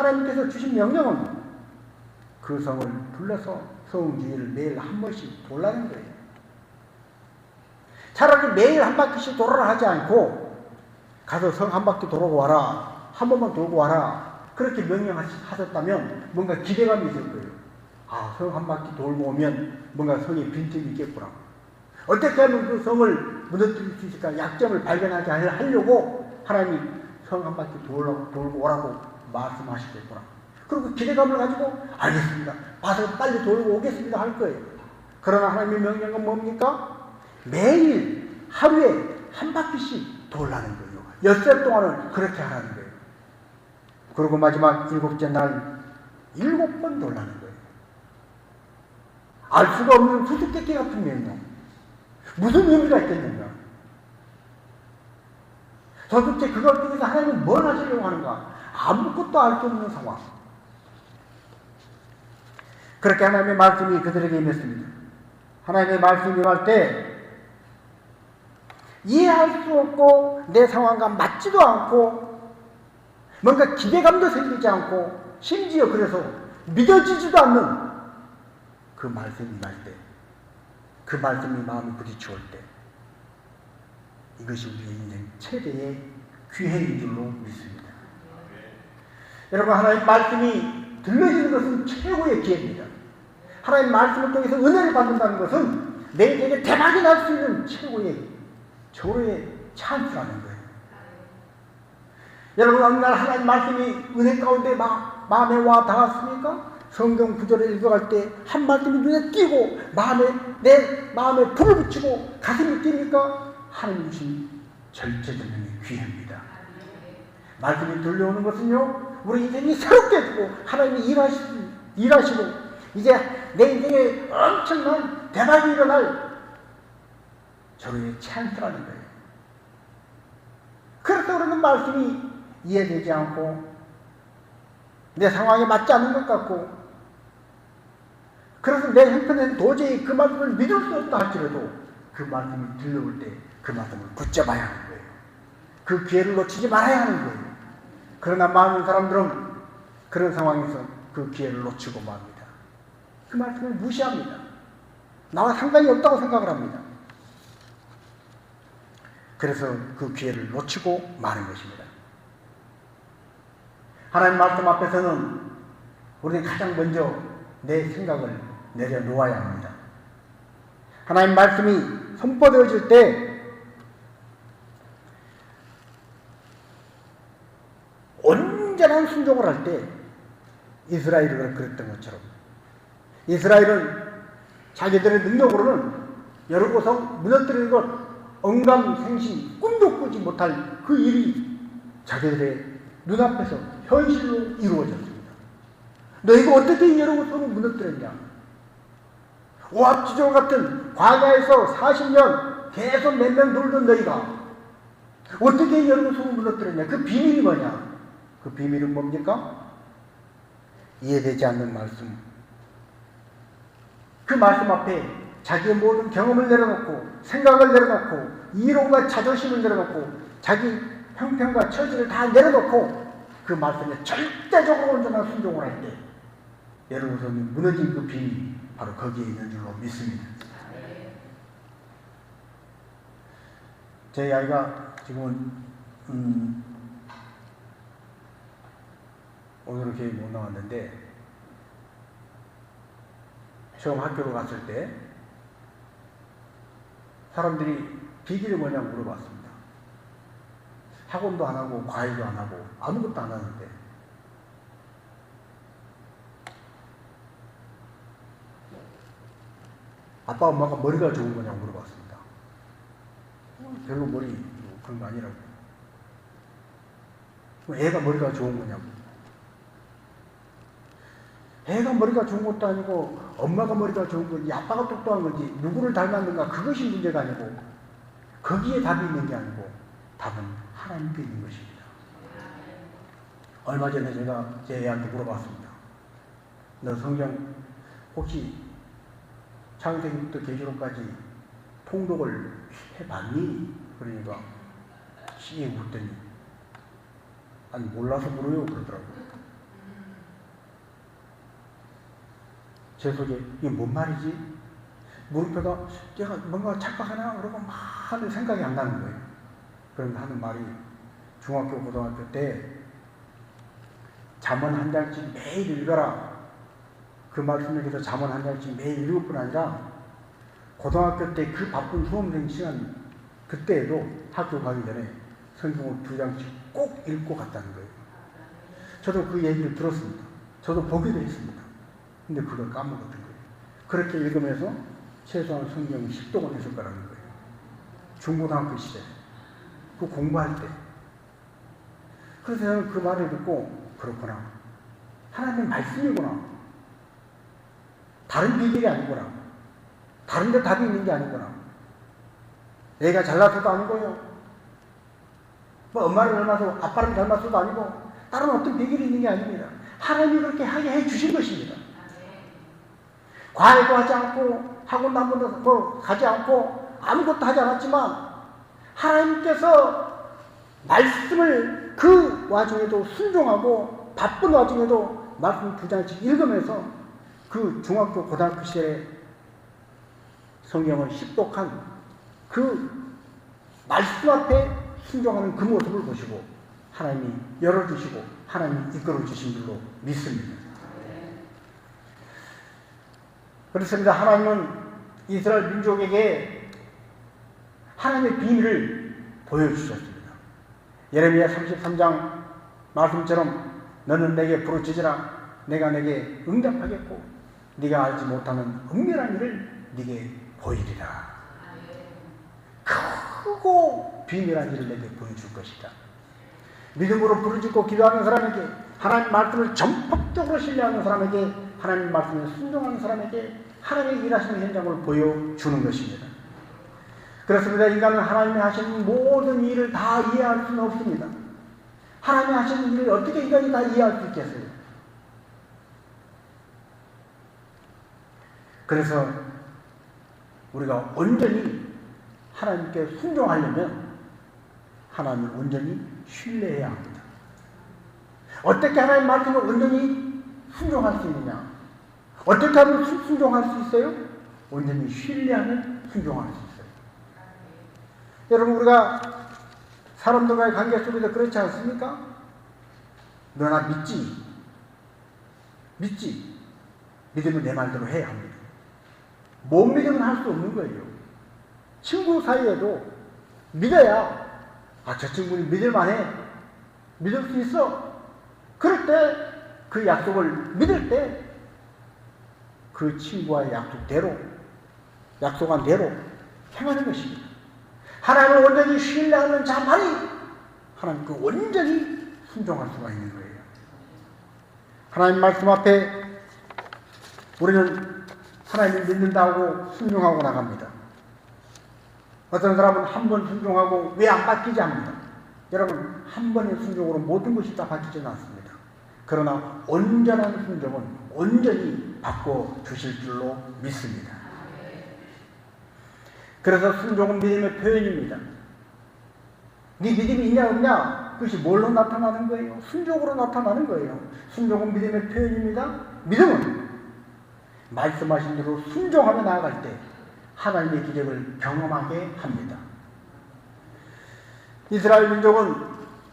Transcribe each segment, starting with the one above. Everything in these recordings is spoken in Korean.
하나님께서 주신 명령은 그 성을 둘러서 성 주위를 매일 한 번씩 돌라는 거예요. 차라리 매일 한 바퀴씩 돌아라 하지 않고 가서 성 한 바퀴 돌고 와라, 한 번만 돌고 와라, 그렇게 명령하셨다면 뭔가 기대감이 있을 거예요. 아, 성 한 바퀴 돌고 오면 뭔가 성에 빈틈이 있겠구나. 어떻게 하면 그 성을 무너뜨릴 수 있을까? 약점을 발견하게 하려고 하나님이 성 한 바퀴 돌고 오라고 말씀하시겠구나. 그리고 기대감을 가지고 알겠습니다, 와서 빨리 돌고 오겠습니다 할 거예요. 그러나 하나님의 명령은 뭡니까? 매일 하루에 한 바퀴씩 돌라는 거예요. 엿새 동안은 그렇게 하라는 거예요. 그리고 마지막 7째 날 7번 돌라는 거예요. 알 수가 없는 수수께끼 같은 명령. 무슨 의미가 있겠는가? 도대체 그걸 통해서 하나님은 뭘 하시려고 하는가? 아무것도 알 수 없는 상황. 그렇게 하나님의 말씀이 그들에게 임했습니다. 하나님의 말씀이 임할 때 이해할 수 없고 내 상황과 맞지도 않고 뭔가 기대감도 생기지 않고 심지어 그래서 믿어지지도 않는 그 말씀이 임할 때, 그 말씀이 마음에 부딪혀올 때, 이것이 우리의 인생 최대의 기회인 줄로 믿습니다. 여러분, 하나님 말씀이 들려지는 것은 최고의 기회입니다. 하나님 말씀을 통해서 은혜를 받는다는 것은 내 인생에 대박이 날 수 있는 최고의 찬스라는 거예요. 여러분, 어느 날 하나님 말씀이 은혜 가운데 마음에 와 닿았습니까? 성경 구절을 읽어갈 때 한 말씀이 눈에 띄고 내 마음에 불을 붙이고 가슴이 뜁니까? 하나님 주신 절제적인 기회입니다. 말씀이 들려오는 것은요, 우리 인생이 새롭게 되고 하나님이 일하시고 이제 내 인생에 엄청난 대박이 일어날 저로의 찬스라는 거예요. 그래서 우리는 말씀이 이해되지 않고 내 상황에 맞지 않는 것 같고, 그래서 내 형편에는 도저히 그 말씀을 믿을 수 없다 할지라도 그 말씀이 들려올 때 그 말씀을 붙잡아야 하는 거예요. 그 기회를 놓치지 말아야 하는 거예요. 그러나 많은 사람들은 그런 상황에서 그 기회를 놓치고 맙니다. 그 말씀을 무시합니다. 나와 상관이 없다고 생각을 합니다. 그래서 그 기회를 놓치고 마는 것입니다. 하나님 말씀 앞에서는 우리는 가장 먼저 내 생각을 내려놓아야 합니다. 하나님 말씀이 선포되어질 때 온전한 순종을 할 때 이스라엘이 그랬던 것처럼, 이스라엘은 자기들의 능력으로는 여리고성 무너뜨리는 것, 언감생심, 꿈도 꾸지 못할 그 일이 자기들의 눈앞에서 현실로 이루어졌습니다. 너희가 어떻게 여리고성을 무너뜨렸냐? 오합지졸 같은 광야에서 40년 계속 몇 명 놀던 너희가 어떻게 여리고성을 무너뜨렸냐? 그 비밀이 뭐냐? 그 비밀은 뭡니까? 이해되지 않는 말씀. 그 말씀 앞에 자기의 모든 경험을 내려놓고, 생각을 내려놓고, 이론과 자존심을 내려놓고, 자기 형편과 처지를 다 내려놓고 그 말씀에 절대적으로 온전한 순종을 할 때 여러분이 무너진 그 비밀이 바로 거기에 있는 줄로 믿습니다. 제 아이가 지금은 오늘은 교회 못 나왔는데, 처음 학교로 갔을 때 사람들이 비결이 뭐냐고 물어봤습니다. 학원도 안 하고 과외도 안 하고 아무것도 안 하는데 아빠 엄마가 머리가 좋은 거냐고 물어봤습니다. 별로 머리 그런 거 아니라고. 애가 머리가 좋은 거냐고. 애가 머리가 좋은 것도 아니고 엄마가 머리가 좋은 건지 아빠가 똑똑한 건지 누구를 닮았는가, 그것이 문제가 아니고 거기에 답이 있는 게 아니고 답은 하나님께 있는 것입니다. 얼마 전에 제가 제 애한테 물어봤습니다. 너 성경 혹시 창세기부터 계시록까지 통독을 해봤니? 그러니까 시에 웃더니 아니 몰라서 물어요 그러더라고요. 제 속에 이게 뭔 말이지? 물음표가 내가 뭔가 착각하나? 그러고 막 하는 생각이 안 나는 거예요. 그런데 하는 말이 중학교, 고등학교 때 잠언 한 장씩 매일 읽어라. 그 말씀을 위해서 잠언 한 장씩 매일 읽을 뿐 아니라 고등학교 때 그 바쁜 수험생 시간 그때에도 학교 가기 전에 성경을 2장씩 꼭 읽고 갔다는 거예요. 저도 그 얘기를 들었습니다. 저도 보기도 했습니다. 근데 그걸 까먹었던 거예요. 그렇게 읽으면서 최소한 성경 10독은 했을 거라는 거예요. 중고등학교 시대. 그 공부할 때. 그래서 저는 그 말을 듣고 그렇구나. 하나님의 말씀이구나. 다른 비결이 아니구나. 다른 데 답이 있는 게 아니구나. 애가 잘나서도 아니고요. 뭐 엄마를 닮아서 아빠를 닮아서도 아니고 다른 어떤 비결이 있는 게 아닙니다. 하나님이 그렇게 하게 해 주신 것입니다. 과외도 하지 않고 학원도 한 번도 가지 않고 아무것도 하지 않았지만 하나님께서 말씀을 그 와중에도 순종하고 바쁜 와중에도 말씀 2장씩 읽으면서 그 중학교 고등학교 시절에 성경을 식독한 그 말씀 앞에 순종하는 그 모습을 보시고 하나님이 열어주시고 하나님이 이끌어주신 줄로 믿습니다. 그렇습니다. 하나님은 이스라엘 민족에게 하나님의 비밀을 보여주셨습니다. 예레미야 33장 말씀처럼 너는 내게 부르짖으라 내가 내게 응답하겠고 네가 알지 못하는 은밀한 일을 네게 보이리라. 크고 비밀한 일을 내게 보여줄 것이다. 믿음으로 부르짖고 기도하는 사람에게 하나님 말씀을 전폭적으로 신뢰하는 사람에게 하나님 말씀에 순종하는 사람에게 하나님의 일하시는 현장을 보여주는 것입니다. 그렇습니다. 인간은 하나님이 하시는 모든 일을 다 이해할 수는 없습니다. 하나님이 하시는 일을 어떻게 인간이 다 이해할 수 있겠어요? 그래서 우리가 온전히 하나님께 순종하려면 하나님을 온전히 신뢰해야 합니다. 어떻게 하나님 말씀을 온전히 순종할 수 있느냐? 어떻게 하면 순종할 수 있어요? 온전히 신뢰하면 순종할 수 있어요. 여러분 우리가 사람들과의 관계 속에서 그렇지 않습니까? 너나 믿지? 믿지? 믿으면 내 말대로 해야 합니다. 못 믿으면 할 수 없는 거예요. 친구 사이에도 믿어야 저 친구는 믿을만해. 믿을 수 있어. 그럴 때 그 약속을 믿을 때 그 친구와의 약속대로 약속한 대로 행하는 것입니다. 하나님을 온전히 신뢰하는 자만이 하나님께 온전히 순종할 수가 있는 거예요. 하나님 말씀 앞에 우리는 하나님을 믿는다고 순종하고 나갑니다. 어떤 사람은 한 번 순종하고 왜 안 바뀌지 합니다. 여러분 한 번의 순종으로 모든 것이 다 바뀌지는 않습니다. 그러나 온전한 순종은 온전히 바꿔주실 줄로 믿습니다. 그래서 순종은 믿음의 표현입니다. 네 믿음이 있냐 없냐 그것이 뭘로 나타나는 거예요? 순종으로 나타나는 거예요. 순종은 믿음의 표현입니다. 믿음은 말씀하신 대로 순종하며 나아갈 때 하나님의 기적을 경험하게 합니다. 이스라엘 민족은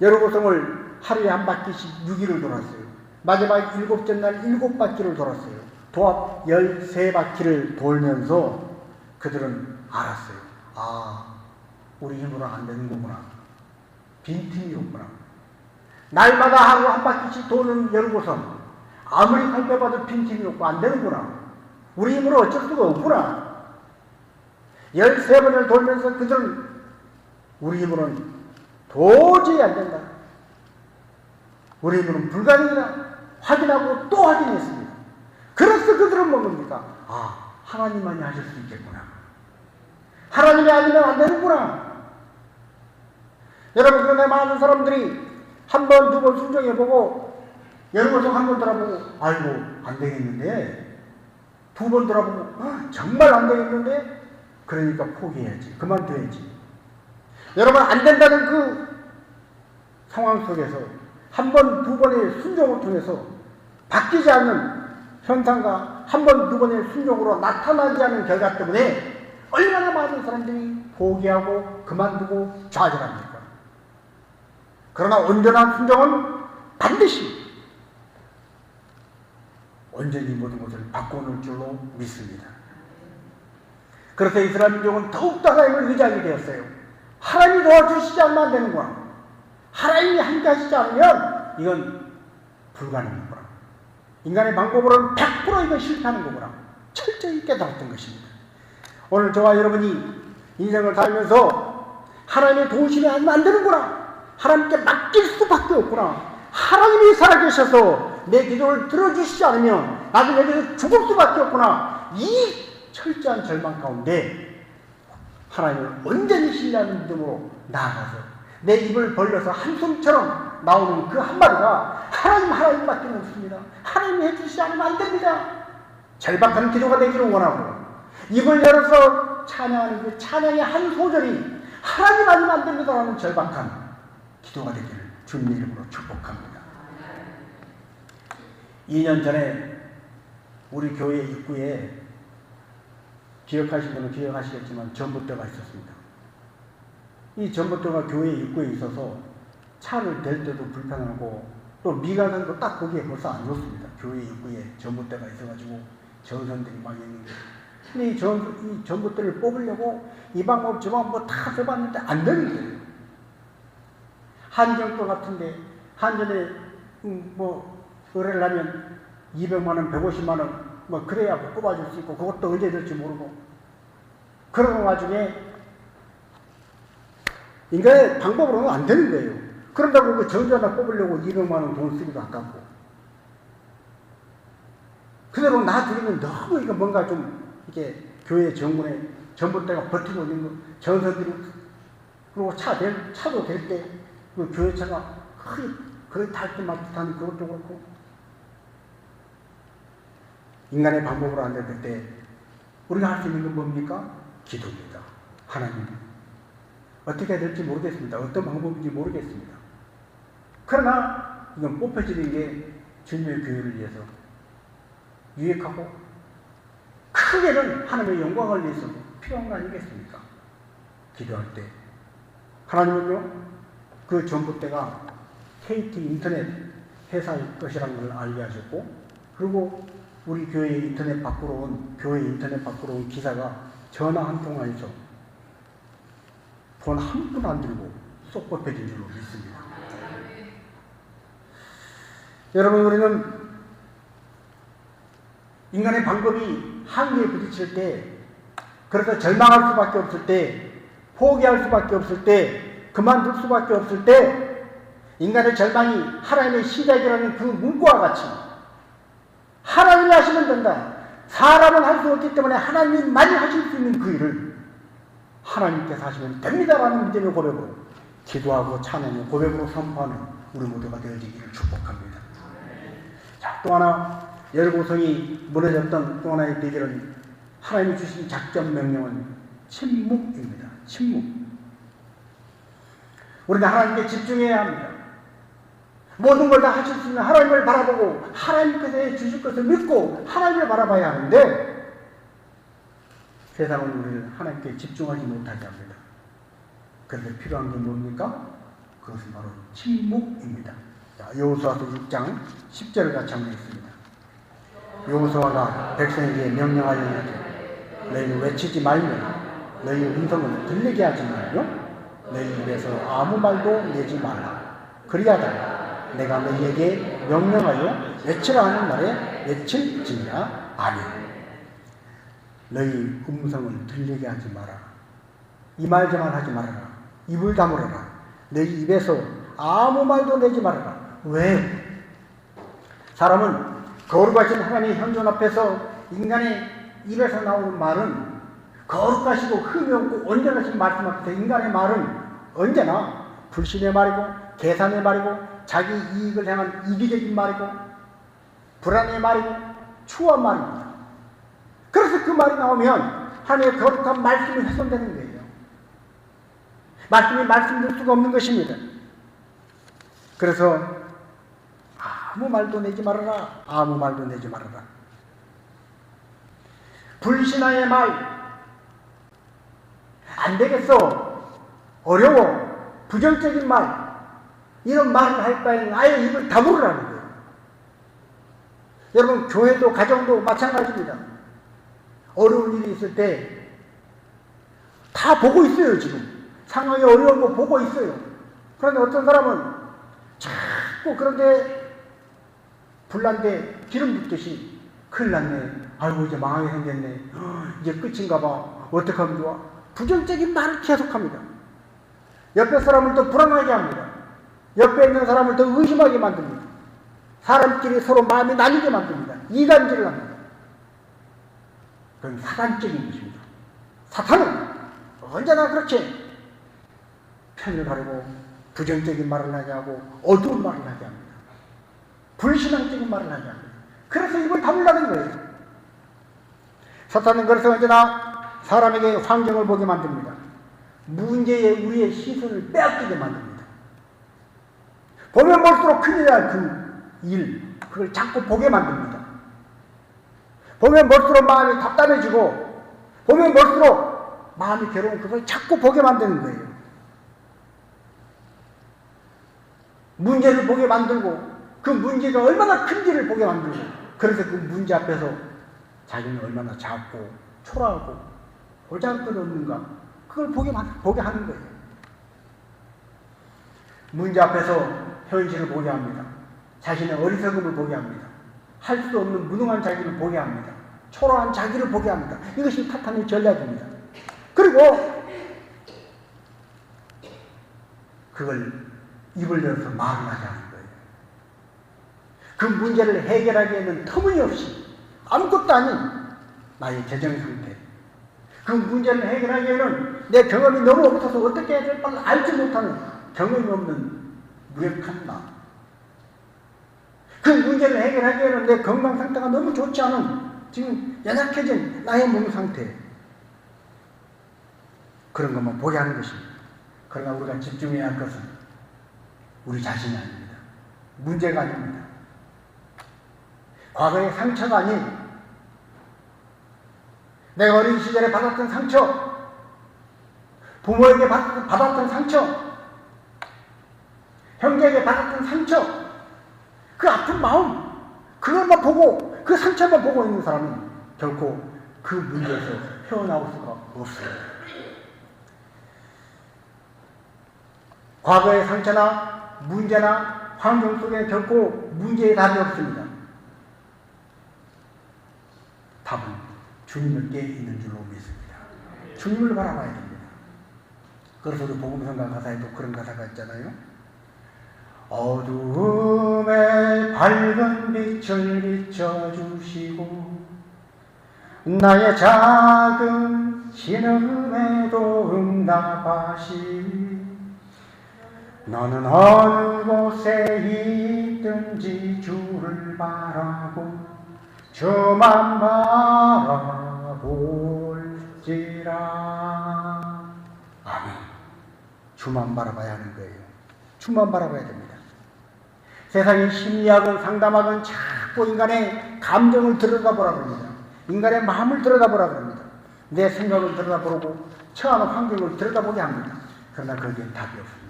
여리고성을 하루에 한 바퀴씩 6일을 돌았어요. 마지막 7째 날 7바퀴를 돌았어요. 도합 13바퀴를 돌면서 그들은 알았어요. 우리 힘으로는 안 되는 거구나. 빈틈이 없구나. 날마다 하루 한 바퀴씩 도는 여리고성 아무리 살펴봐도 빈틈이 없고 안 되는구나. 우리 힘으로 어쩔 수가 없구나. 13번을 돌면서 그들은 우리 힘으로는 도저히 안 된다. 우리 힘으로는 불가능이다. 확인하고 또 확인했습니다. 그래서 그들은 뭡니까? 하나님만이 하실 수 있겠구나. 하나님이 아니면 안 되는구나. 여러분 그런데 많은 사람들이 한 번, 두 번 순종해보고 여러분 한 번 돌아보고 아이고 안 되겠는데 두 번 돌아보고 정말 안 되겠는데 그러니까 포기해야지. 그만둬야지. 여러분 안 된다는 그 상황 속에서 한 번, 두 번의 순종을 통해서 바뀌지 않는 현상과 한 번, 두 번의 순종으로 나타나지 않은 결과 때문에 얼마나 많은 사람들이 포기하고 그만두고 좌절합니까? 그러나 온전한 순종은 반드시 온전히 모든 것을 바꿔놓을 줄로 믿습니다. 그래서 이스라엘 민족은 더욱더 하나님을 의지하게 되었어요. 하나님이 도와주시지 않으면 안 되는구나. 하나님이 함께 하시지 않으면 이건 불가능하구나. 인간의 방법으로는 100% 이건 실패하는 거구나. 철저히 깨달았던 것입니다. 오늘 저와 여러분이 인생을 살면서 하나님의 도우심이 아니면 안 되는구나. 하나님께 맡길 수밖에 없구나. 하나님이 살아계셔서 내 기도를 들어주시지 않으면 나도 여기서 죽을 수밖에 없구나. 이 철저한 절망 가운데 하나님을 온전히 신뢰하는 믿음으로 나아가서 내 입을 벌려서 한숨처럼 나오는 그 한마디가 하나님밖에 없습니다. 하나님이 해주시지 않으면 안 됩니다. 절박한 기도가 되기를 원하고 입을 열어서 찬양하는 그 찬양의 한 소절이 하나님 아니면 안 됩니다라는 절박한 기도가 되기를 주님의 이름으로 축복합니다. 2년 전에 우리 교회 입구에 기억하신 분은 기억하시겠지만 전봇대가 있었습니다. 이 전봇대가 교회 입구에 있어서 차를 댈 때도 불편하고 또 미가산도 딱 거기에 벌써 안 좋습니다. 교회 입구에 전봇대가 있어가지고 전선들이 막 있는데 근데 이 전봇대를 뽑으려고 이 방법 저 방법 다 써봤는데 안 되는 거예요. 한정도 같은데 한전에 의뢰를 하면 200만원 150만원 그래야 뽑아줄 수 있고 그것도 언제 될지 모르고 그런 와중에 인간의 방법으로는 안 되는 거예요. 그런다고 그 전자나 뽑으려고 200만원 돈 쓰기도 아깝고 그대로 놔두기는 너무 이거 뭔가 좀 이게 교회 정문에 전봇대가 버티고 있는 거 전선들이 그리고 차도 될 때 그 교회차가 거의 닿을 때마다 그것도 그렇고 인간의 방법으로 안 될 때 우리가 할 수 있는 건 뭡니까? 기도입니다. 하나님 어떻게 해야 될지 모르겠습니다. 어떤 방법인지 모르겠습니다. 그러나 이건 뽑혀지는 게 주님의 교회를 위해서 유익하고 크게는 하나님의 영광을 위해서 필요한 거 아니겠습니까? 기도할 때 하나님은요 그 전봇대가 KT 인터넷 회사일 것이라는 걸 알게 하셨고 그리고 우리 교회 인터넷 밖으로 온 기사가 전화 한 통화에서 돈 한 푼 안 들고 쏙 뽑혀진 줄로 믿습니다. 여러분 우리는 인간의 방법이 한계에 부딪힐 때 그래서 절망할 수밖에 없을 때 포기할 수밖에 없을 때 그만둘 수밖에 없을 때 인간의 절망이 하나님의 시작이라는 그 문구와 같이 하나님이 하시면 된다. 사람은 할 수 없기 때문에 하나님만이 하실 수 있는 그 일을 하나님께서 하시면 됩니다라는 믿음의 고백으로 기도하고 찬양의 고백으로 선포하는 우리 모두가 되어지기를 축복합니다. 자, 또 하나 열고성이 무너졌던 또 하나의 비결은 하나님이 주신 작전 명령은 침묵입니다. 침묵. 우리는 하나님께 집중해야 합니다. 모든 걸 다 하실 수 있는 하나님을 바라보고 하나님께서 주실 것을 믿고 하나님을 바라봐야 하는데 세상은 우리를 하나님께 집중하지 못하게 합니다. 그런데 필요한 게 뭡니까? 그것은 바로 침묵입니다. 여호수아서 6장 10절을 같이 한번 읽습니다. 여호수아가 백성에게 명령하여 이르되 너희는 외치지 말며 너희 음성을 들리게 하지 말며 너희 입에서 아무 말도 내지 말라. 그리하다가 내가 너희에게 명령하여 외치라 하는 날에 외칠지니라. 아멘. 너희 음성을 들리게 하지 마라. 이 말만 하지 말아라. 입을 다물어라. 너희 입에서 아무 말도 내지 말아라. 왜? 사람은 거룩하신 하나님의 현존 앞에서 인간의 입에서 나오는 말은 거룩하시고 흠이 없고 온전하신 말씀 앞에서 인간의 말은 언제나 불신의 말이고 계산의 말이고 자기 이익을 향한 이기적인 말이고 불안의 말이고 추한 말입니다. 그래서 그 말이 나오면 하나님의 거룩한 말씀이 훼손되는 거예요. 말씀이 말씀될 수가 없는 것입니다. 그래서 아무 말도 내지 말아라. 아무 말도 내지 말아라. 불신앙의 말, 안 되겠어, 어려워, 부정적인 말, 이런 말을 할 바에는 아예 입을 다물으라는 거예요. 여러분, 교회도 가정도 마찬가지입니다. 어려운 일이 있을 때 다 보고 있어요. 지금 상황이 어려운 거 보고 있어요. 그런데 어떤 사람은 자꾸 그런데 불난데 기름 붓듯이 큰일 났네, 아이고 이제 망하게 생겼네, 이제 끝인가 봐, 어떻게 하면 좋아, 부정적인 말을 계속합니다. 옆에 사람을 더 불안하게 합니다. 옆에 있는 사람을 더 의심하게 만듭니다. 사람끼리 서로 마음이 나뉘게 만듭니다. 이간질을 합니다. 그건 사단적인 것입니다. 사탄은 언제나 그렇게 편을 가르고 부정적인 말을 하게 하고 어두운 말을 하게 합니다. 불신앙적인 말을 하게 합니다. 그래서 입을 다물라는 거예요. 사탄은 그래서 언제나 사람에게 환경을 보게 만듭니다. 문제에 우리의 시선을 빼앗기게 만듭니다. 보면 볼수록 큰일이야, 그 일, 그걸 자꾸 보게 만듭니다. 보면 볼수록 마음이 답답해지고, 보면 볼수록 마음이 괴로운 그걸 자꾸 보게 만드는 거예요. 문제를 보게 만들고, 그 문제가 얼마나 큰지를 보게 만들고, 그래서 그 문제 앞에서 자기는 얼마나 작고 초라하고 보잘것없는가, 그걸 보게 하는 거예요. 문제 앞에서 현실을 보게 합니다. 자신의 어리석음을 보게 합니다. 할 수 없는 무능한 자기를 보게 합니다. 초라한 자기를 보게 합니다. 이것이 사탄의 전략입니다. 그리고 그걸 입을 열어서 말을 하게 하는 거예요. 그 문제를 해결하기에는 터무니없이 아무것도 아닌 나의 재정 상태, 그 문제를 해결하기에는 내 경험이 너무 없어서 어떻게 해야 될지 알지 못하는 경험이 없는 무력한 나, 그 문제를 해결하기에는 내 건강 상태가 너무 좋지 않은 지금 연약해진 나의 몸 상태, 그런 것만 보게 하는 것입니다. 그러나 우리가 집중해야 할 것은 우리 자신이 아닙니다. 문제가 아닙니다. 과거의 상처가 아닌 내가 어린 시절에 받았던 상처, 부모에게 받았던 상처, 형제에게 받았던 상처, 그 아픈 마음, 그것만 보고, 그 상처만 보고 있는 사람은 결코 그 문제에서 헤어나올 수가 없어요. 과거의 상처나 문제나 환경 속에 결코 문제의 답이 없습니다. 답은 주님께 있는 줄로 믿습니다. 주님을 바라봐야 됩니다. 그래서 우리 복음성가 가사에도 그런 가사가 있잖아요. 어두움에 밝은 빛을 비춰주시고 나의 작은 신음에도 응답하시, 너는 어느 곳에 있든지 주를 바라고 주만 바라볼지라. 아멘. 주만 바라봐야 하는 거예요. 주만 바라봐야 됩니다. 세상의 심리학은 상담학은 자꾸 인간의 감정을 들여다보라 그럽니다. 인간의 마음을 들여다보라 그럽니다. 내 생각을 들여다보고 처하는 환경을 들여다보게 합니다. 그러나 거기엔 답이 없습니다.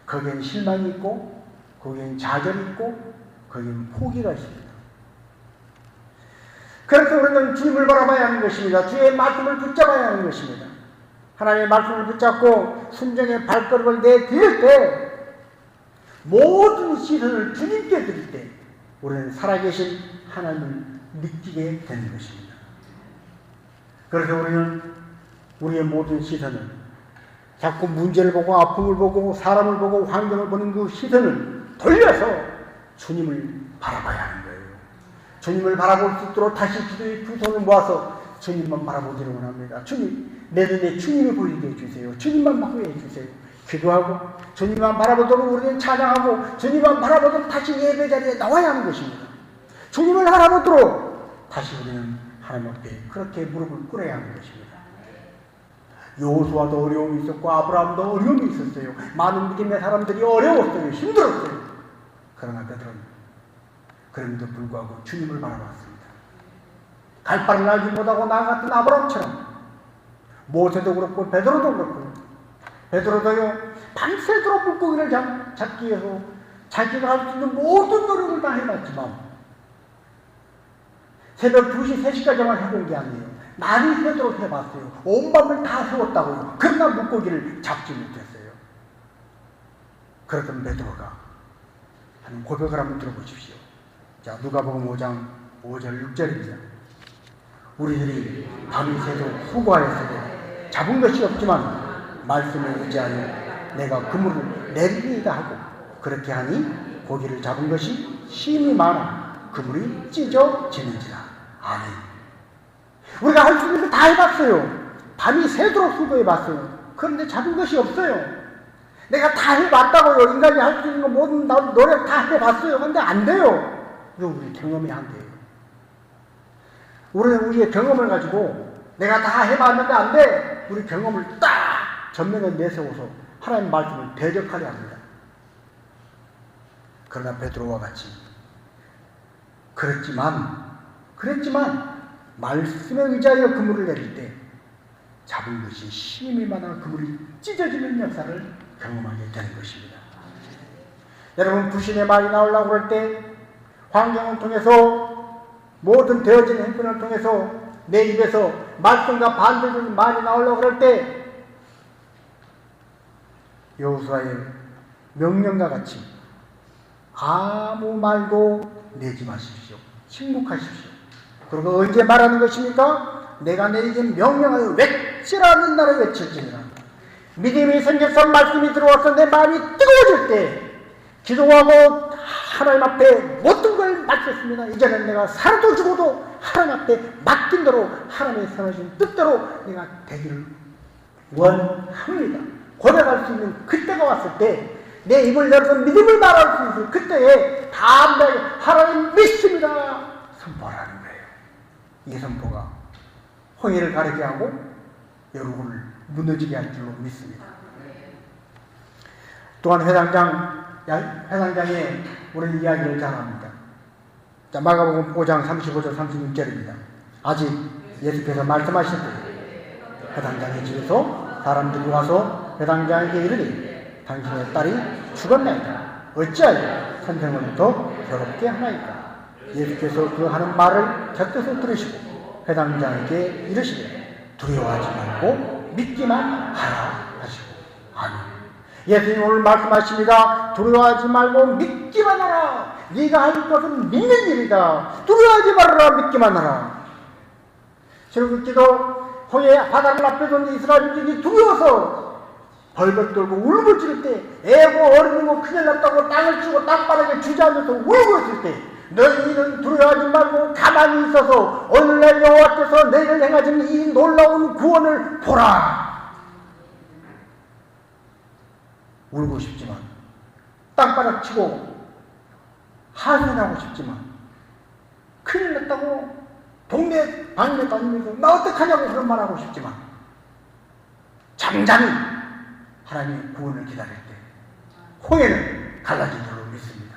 거기엔 실망이 있고, 거기엔 좌절이 있고, 거기엔 포기가 있습니다. 그래서 우리는 주님을 바라봐야 하는 것입니다. 주의 말씀을 붙잡아야 하는 것입니다. 하나님의 말씀을 붙잡고 순종의 발걸음을 내디딜 때, 모든 시선을 주님께 드릴 때 우리는 살아계신 하나님을 느끼게 되는 것입니다. 그래서 우리는 우리의 모든 시선을 자꾸 문제를 보고 아픔을 보고 사람을 보고 환경을 보는 그 시선을 돌려서 주님을 바라봐야 하는 거예요. 주님을 바라볼 수 있도록 다시 기도의 두 손을 모아서 주님만 바라보기를 원합니다. 주님, 내 눈에 주님을 보이게 해주세요. 주님만 보게 해주세요. 기도하고 주님만 바라보도록 우리는 찬양하고 주님만 바라보도록 다시 예배 자리에 나와야 하는 것입니다. 주님을 바라보도록 다시 우리는 하나님 앞에 그렇게 무릎을 꿇어야 하는 것입니다. 여호수아도 어려움이 있었고 아브라함도 어려움이 있었어요. 많은 믿음의 사람들이 어려웠어요. 힘들었어요. 그러나 그들은 그럼에도 불구하고 주님을 바라봤습니다. 갈 바를 알지 못하고 나 같은 아브라함처럼 모세도 그렇고 베드로도 그렇고 베드로도요 밤새도록 물고기를 잡기 위해서 자기가 할 수 있는 모든 노력을 다 해봤지만 새벽 2시, 3시까지만 해본 게 아니에요. 날이 새도록 해봤어요. 온 밤을 다 세웠다고요. 그러나 물고기를 잡지 못했어요. 그랬던 베드로가 하는 고백을 한번 들어보십시오. 자, 누가복음 5장 5절 6절입니다. 우리들이 밤이 새도록 수고하였어도 잡은 것이 없지만 말씀을 의지하여 내가 그물을 내리리이다 하고 그렇게 하니 고기를 잡은 것이 심히 많아 그물이 찢어지는지라. 아멘. 우리가 할 수 있는 거 다 해봤어요. 밤이 새도록 수고해봤어요. 그런데 잡은 것이 없어요. 내가 다 해봤다고요. 인간이 할 수 있는 거 모든 노력 다 해봤어요. 그런데 안 돼요. 이거 우리 경험이 안 돼요. 우리는 우리의 경험을 가지고 내가 다 해봤는데 안 돼. 우리 경험을 딱 전면에 내세워서 하나님 말씀을 대적하려 합니다. 그러나 베드로와 같이 그랬지만 말씀에 의지하여 그물을 내릴 때 잡은 것이 심히 많아 그물이 찢어지는 역사를 경험하게 되는 것입니다. 여러분, 불신의 말이 나오려고 할 때 환경을 통해서 모든 되어진 행편을 통해서 내 입에서 말씀과 반대되는 말이 나오려고 할 때 여호수아의 명령과 같이 아무 말도 내지 마십시오. 침묵하십시오. 그리고 언제 말하는 것입니까? 내가 내게 명령하여 외치라는 나를 외칠지니라. 믿음이 생겨서 말씀이 들어와서 내 마음이 뜨거워질 때 기도하고 하나님 앞에 모든 걸 맡겼습니다. 이제는 내가 살아도 죽어도 하나님 앞에 맡긴 대로 하나님의 선하신 뜻대로 내가 되기를 원합니다. 고백할 수 있는 그때가 왔을 때 내 입을 열어서 믿음을 말할 수 있을 그때에 담대하게 하나님 믿습니다 선포하라는 거예요. 이 선포가 홍해를 가르게 하고 여러분을 무너지게 할 줄로 믿습니다. 또한 회당장에 우리는 이야기를 잘합니다. 자, 마가복음 5장 35절 36절입니다. 아직 예수께서 말씀하실 때 회당장의 집에서 사람들이 와서 회당장에게 이르니 당신의 딸이 죽었나이다. 어찌하여 선생을 더 괴롭게 하나이까? 예수께서 그 하는 말을 곁에서 들으시고 회당장에게 이르시되 두려워하지 말고 믿기만 하라 하시고. 아멘. 예수님 오늘 말씀하십니다. 두려워하지 말고 믿기만 하라. 네가 할 것은 믿는 일이다. 두려워하지 말아라. 믿기만 하라. 출애굽기도 홍해 바다를 앞에 둔 이스라엘인들이 두려워서 벌벌 떨고 울부짖을 때, 애고 어린이고 큰일 났다고 땅을 치고 땅바닥에 주저앉아서 울고 있을 때 너희는 두려워하지 말고 가만히 있어서 오늘날 여호와께서 너희를 행하신 이 놀라운 구원을 보라. 울고 싶지만 땅바닥 치고 하소연하고 싶지만 큰일 났다고 동네 방네 다니면서 나 어떡하냐고 그런 말하고 싶지만 잠잠히 하나님의 구원을 기다릴 때 홍해는 갈라진 줄로 믿습니다.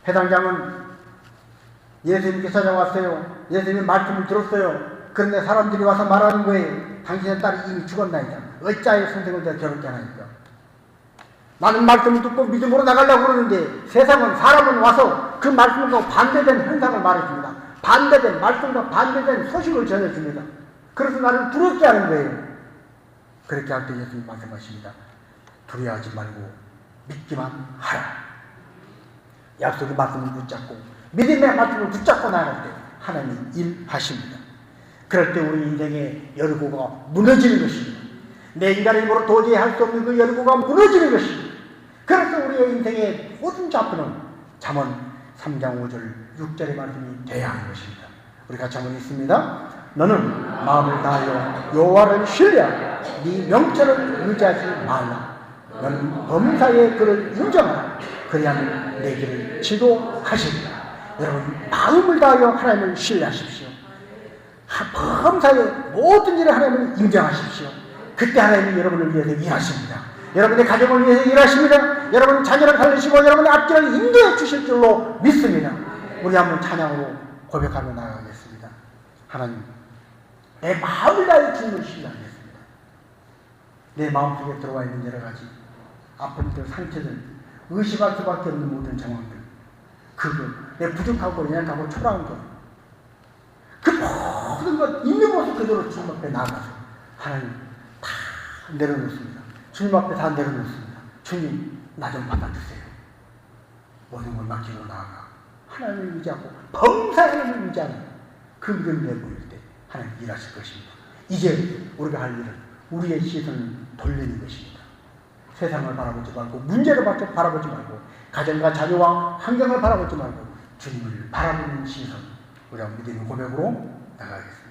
회당장은 예수님께 찾아왔어요. 예수님의 말씀을 들었어요. 그런데 사람들이 와서 말하는 거예요. 당신의 딸이 이미 죽었나이다. 어찌하여 선생을 더 괴롭게 하나니까. 나는 말씀을 듣고 믿음으로 나가려고 그러는데 세상은 사람은 와서 그 말씀과 반대된 현상을 말해줍니다. 반대된 말씀과 반대된 소식을 전해줍니다. 그래서 나를 두렵게 하는 거예요. 그렇게 할 때 예수님 말씀하십니다. 두려워하지 말고 믿기만 하라. 약속의 말씀을 붙잡고 믿음의 말씀을 붙잡고 나갈 때 하나님이 일하십니다. 그럴 때 우리 인생의 열고가 무너지는 것입니다. 내 인간의 힘으로 도저히 할 수 없는 그 열고가 무너지는 것입니다. 그래서 우리의 인생의 모든 작품은 잠언 3장 5절 6절의 말씀이 돼야 하는 것입니다. 우리 같이 한번 읽습니다. 너는 마음을 다하여 여호와를 신뢰하고 네 명철을 의지하지 말라. 너는 범사에 그를 인정하라. 그리하면 내 길을 지도하시리라. 여러분, 마음을 다하여 하나님을 신뢰하십시오. 범사에 모든 일을 하나님을 인정하십시오. 그때 하나님이 여러분을 위해서 일하십니다. 여러분의 가정을 위해서 일하십니다. 여러분 자녀를 살리시고 여러분의 앞길을 인도해 주실 줄로 믿습니다. 우리 한번 찬양으로 고백하며 나아가겠습니다. 하나님, 내 마음을 다해 주님을 신뢰하겠습니다. 내 마음속에 들어와 있는 여러 가지 아픔들, 상처들, 의심할 수밖에 없는 모든 상황들, 내 부족하고 연약하고 초라한 것, 그 모든 것 있는 모습 그대로 주님 앞에 나아가서 하나님 다 내려놓습니다. 주님 앞에 다 내려놓습니다. 주님, 나 좀 받아주세요. 모든 걸 맡기고 나아가 하나님을 의지하고 범사에 하나님을 의지하는 그 믿음을 내보일 때 하나님 일하실 것입니다. 이제 우리가 할 일은 우리의 시선을 돌리는 것입니다. 세상을 바라보지 말고, 문제를 바라보지 말고, 가정과 자녀와 환경을 바라보지 말고 주님을 바라보는 시선, 우리가 믿음의 고백으로 나가겠습니다.